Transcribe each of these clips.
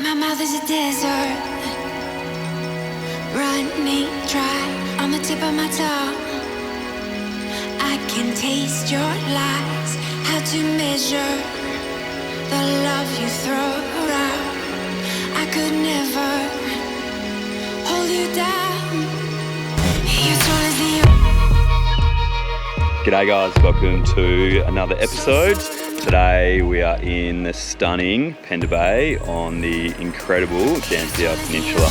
My mouth is a desert, running dry on the tip of my tongue. I can taste your lies, how to measure the love you throw around. I could never hold you down. You're tall as the... G'day guys, welcome to another episode. Today we are in the stunning Pender Bay on the incredible Dampier Peninsula.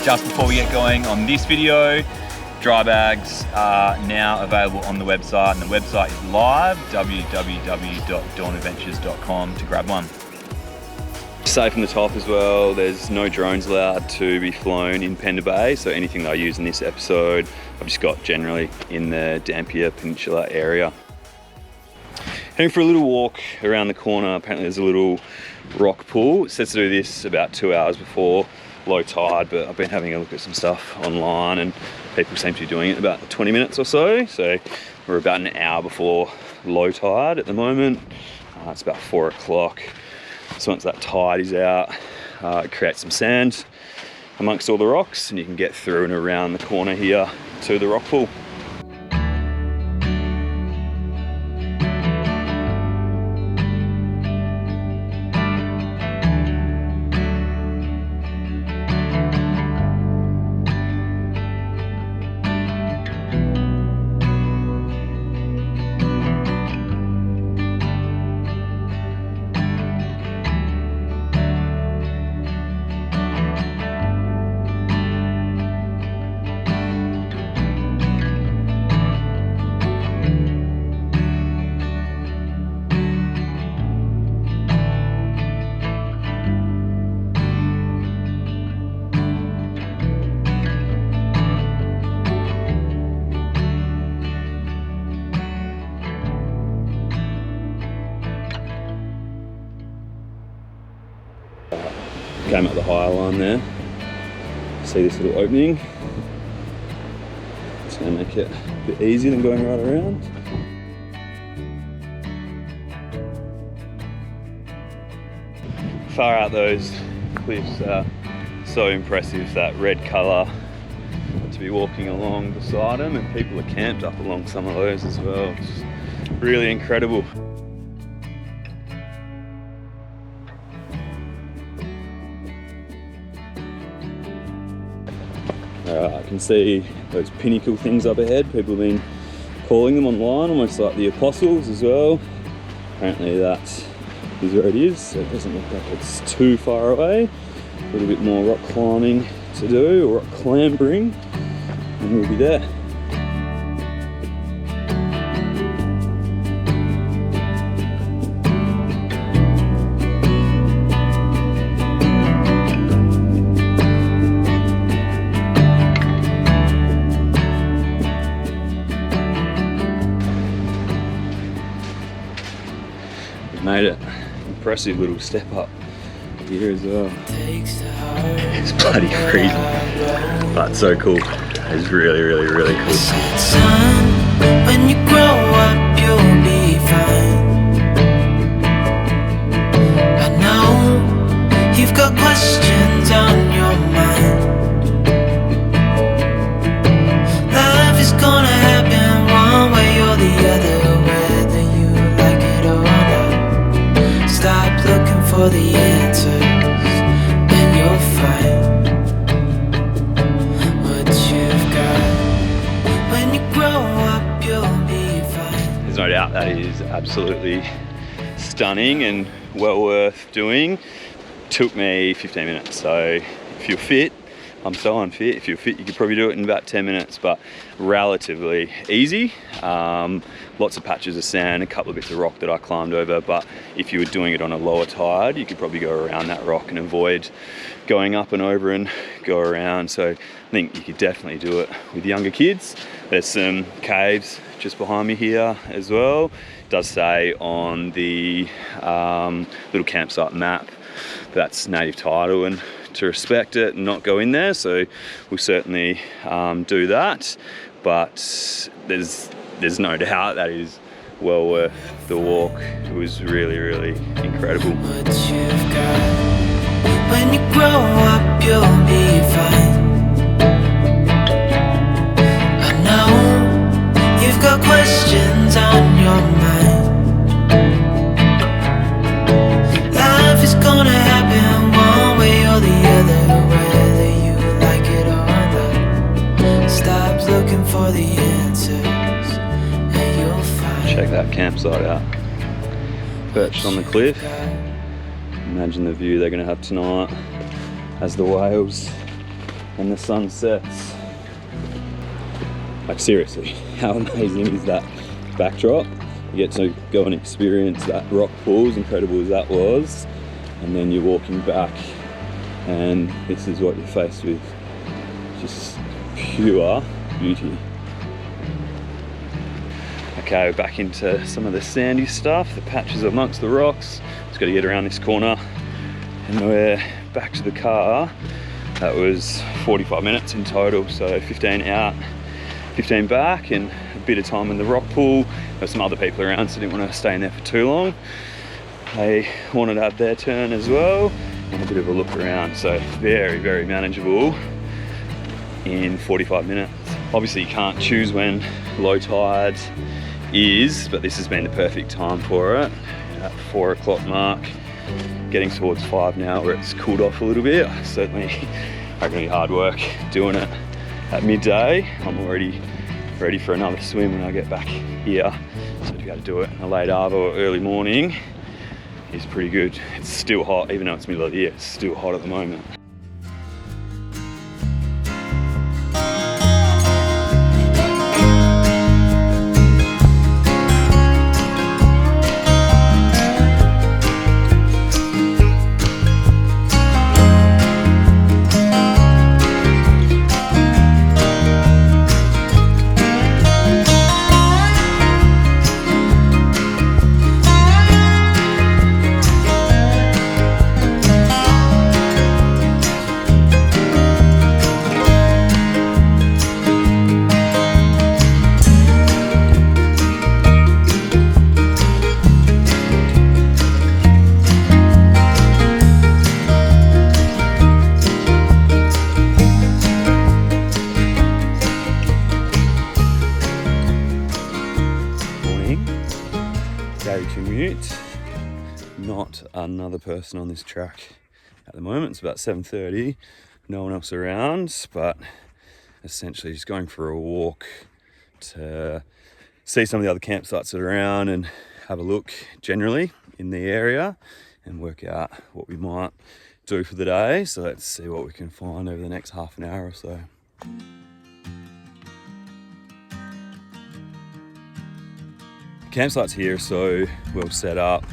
Just before we get going on this video, dry bags are now available on the website, and the website is live, www.dawnadventures.com, to grab one. Safe from the top as well. There's no drones allowed to be flown in Penda Bay, so anything that I use in this episode I've just got generally in the Dampier Peninsula area. Heading for a little walk around the corner. Apparently there's a little rock pool. It says to do this about 2 hours before low tide, but I've been having a look at some stuff online and people seem to be doing it in about 20 minutes or so. So we're about an hour before low tide at the moment. It's about 4 o'clock. So once that tide is out, it creates some sand amongst all the rocks, and you can get through and around the corner here to the rock pool. Came up the higher line there. See this little opening? It's going to make it a bit easier than going right around. Far out, those cliffs are so impressive, that red colour, to be walking along beside them, and people are camped up along some of those as well. It's really incredible. I can see those pinnacle things up ahead. People have been calling them online, almost like the apostles as well. Apparently that is where it is, so it doesn't look like it's too far away. A little bit more rock climbing to do, or rock clambering, and we'll be there. Made it. Impressive little step up here as well. It's bloody freezing, but so cool. It's really, really, really cool. Son, when you grow up, you'll be fine. I know you've got questions on your mind. Life is gonna happen one way or the other, whether you like it or not. Stop looking for the answers, and you'll find what you've got. When you grow up, you'll be fine. There's no doubt that is absolutely stunning and well worth doing. Took me 15 minutes, so if you're fit, I'm so unfit. If you're fit, you could probably do it in about 10 minutes, but relatively easy. Lots of patches of sand, a couple of bits of rock that I climbed over, but if you were doing it on a lower tide, you could probably go around that rock and avoid going up and over and go around. So I think you could definitely do it with younger kids. There's some caves just behind me here as well. It does say on the little campsite map that's native title and to respect it and not go in there, so we'll certainly do that. But there's no doubt that is well worth the walk. It was really, really incredible. What you've got. When you grow up, you'll be fine. I know you've got questions on your mind. Life is gonna happen one way or the other, whether you like it or not. Stop looking for the answers and you'll find. Check that campsite out. Perched on the cliff. Imagine the view they're going to have tonight as the whales and the sun sets. Like seriously, how amazing is that backdrop? You get to go and experience that rock pool, as incredible as that was, and then you're walking back and this is what you're faced with. Just pure beauty. Okay, we're back into some of the sandy stuff, the patches amongst the rocks. Just got to get around this corner and we're back to the car. That was 45 minutes in total, so 15 out, 15 back, and a bit of time in the rock pool. There's some other people around, so I didn't want to stay in there for too long. They wanted to have their turn as well, and a bit of a look around, so very, very manageable in 45 minutes. Obviously you can't choose when low tide is, but this has been the perfect time for it. At 4 o'clock mark, getting towards 5 now, where it's cooled off a little bit. Certainly not gonna be hard work doing it at midday. I'm already ready for another swim when I get back here. So to be able to do it in a late arvo or early morning is pretty good. It's still hot, even though it's middle of the year, it's still hot at the moment. Not another person on this track at the moment. It's about 7:30, no one else around, but essentially just going for a walk to see some of the other campsites that are around and have a look generally in the area and work out what we might do for the day. So let's see what we can find over the next half an hour or so. Campsites here are so well set up.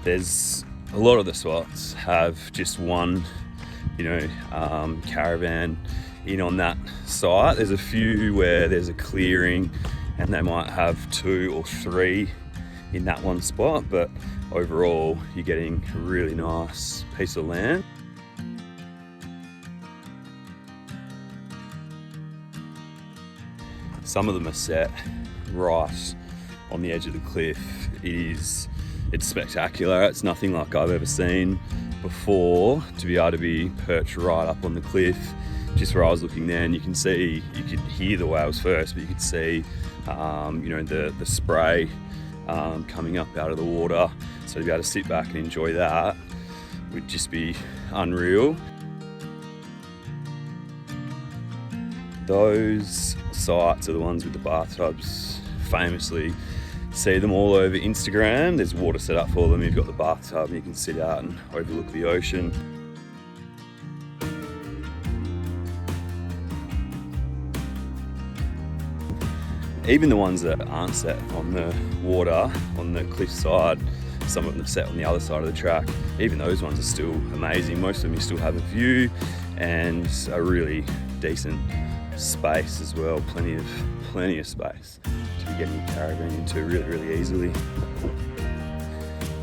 There's a lot of the spots have just one, caravan in on that site. There's a few where there's a clearing and they might have 2 or 3 in that one spot, but overall you're getting a really nice piece of land. Some of them are set right on the edge of the cliff. It's spectacular. It's nothing like I've ever seen before, to be able to be perched right up on the cliff. Just where I was looking then, you could hear the whales first, but you could see the spray coming up out of the water. So to be able to sit back and enjoy that would just be unreal. Those sites are the ones with the bathtubs. Famously see them all over Instagram. There's water set up for them. You've got the bathtub and you can sit out and overlook the ocean. Even the ones that aren't set on the water, on the cliff side, some of them are set on the other side of the track. Even those ones are still amazing. Most of them you still have a view and a really decent space as well. Plenty of space to be getting your caravan into really, really easily.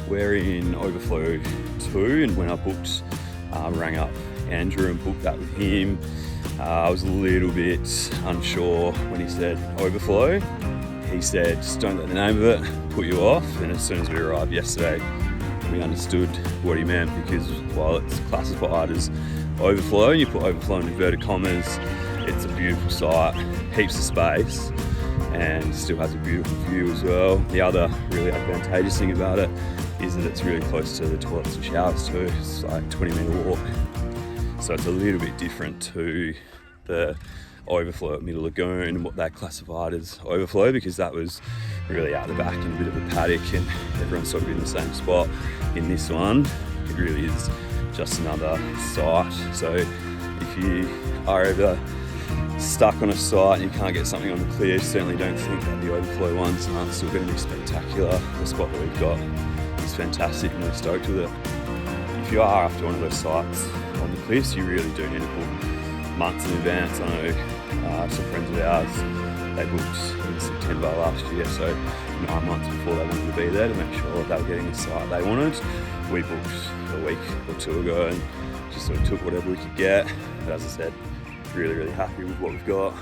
We're in overflow 2, and when I booked, rang up Andrew and booked that with him. I was a little bit unsure when he said overflow. He said, just don't let the name of it put you off. And as soon as we arrived yesterday, we understood what he meant, because while it's classified as overflow, and you put overflow in inverted commas, it's a beautiful site, heaps of space, and still has a beautiful view as well. The other really advantageous thing about it is that it's really close to the toilets and showers too. It's like a 20-metre walk. So it's a little bit different to the overflow at Middle Lagoon and what they classified as overflow, because that was really out the back in a bit of a paddock and everyone's sort of in the same spot. In this one, it really is just another site. So if you are ever stuck on a site and you can't get something on the clear, certainly don't think that the overflow ones aren't still going to be spectacular. The spot that we've got is fantastic and we're stoked with it. If you are after one of those sites on the cliffs, you really do need to book months in advance. I know some friends of ours, they booked in September last year, so 9 months before they wanted to be there to make sure that they were getting the site they wanted. We booked a week or two ago and just sort of took whatever we could get. But as I said, really happy with what we've got.